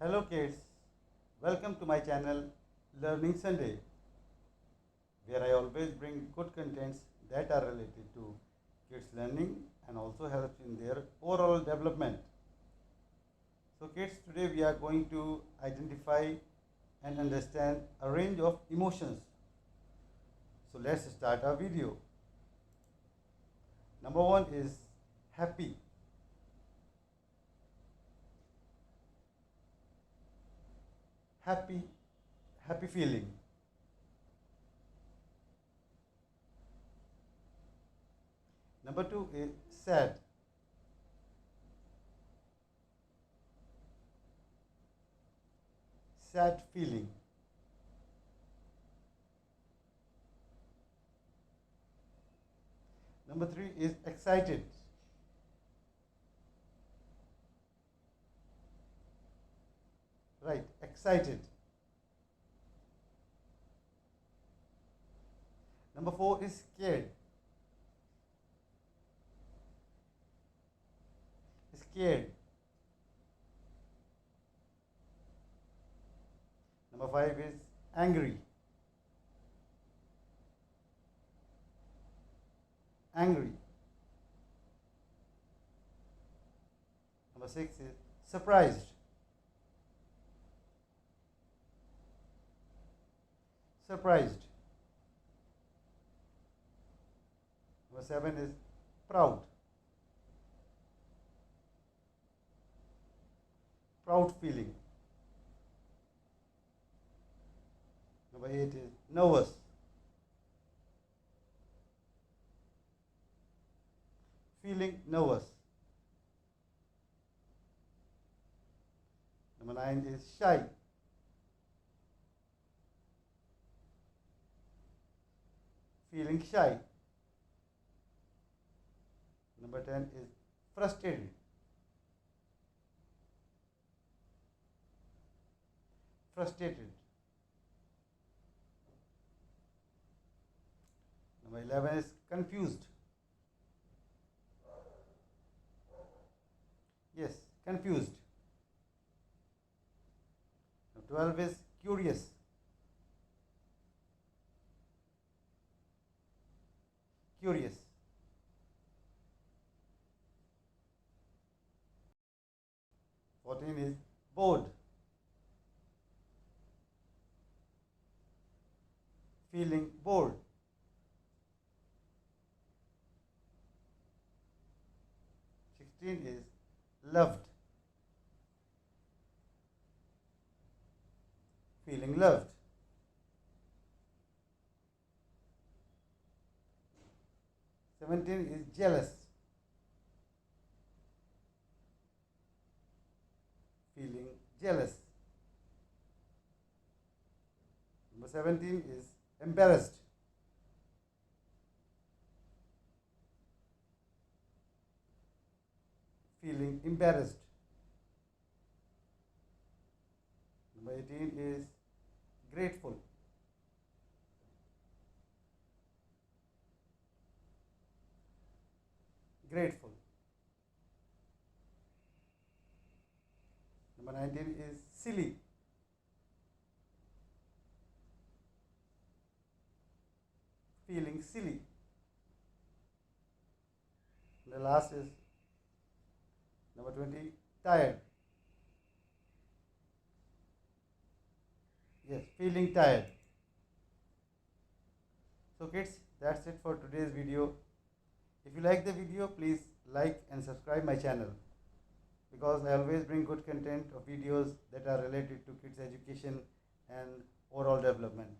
Hello kids, welcome to my channel Learning Sunday, where I always bring good contents that are related to kids learning and also helps in their overall development. So kids, today we are going to identify and understand a range of emotions. So let's start our video. Number one is happy. Happy, happy feeling. Number two is sad. Sad feeling. Number three is excited. Right, excited. Number four is scared. Scared. Number five is angry. Angry. Number six is surprised. Surprised. Number seven is proud. Proud feeling. Number eight is nervous. Feeling nervous. Number nine is shy. Feeling shy. Number 10 is frustrated. Frustrated. Number 11 is confused. Yes, confused. Number 12 is curious. Curious. Fourteen is bored. Feeling bored. Sixteen is loved. Feeling loved. Seventeen is jealous. Feeling jealous. Number 17 is embarrassed. Feeling embarrassed. Number 18 is grateful. Grateful. Number 19 is silly. Feeling silly. The last is number 20, tired. Yes, feeling tired. So kids, that's it for today's video. If you like the video, please like and subscribe my channel, because I always bring good content of videos that are related to kids education and overall development.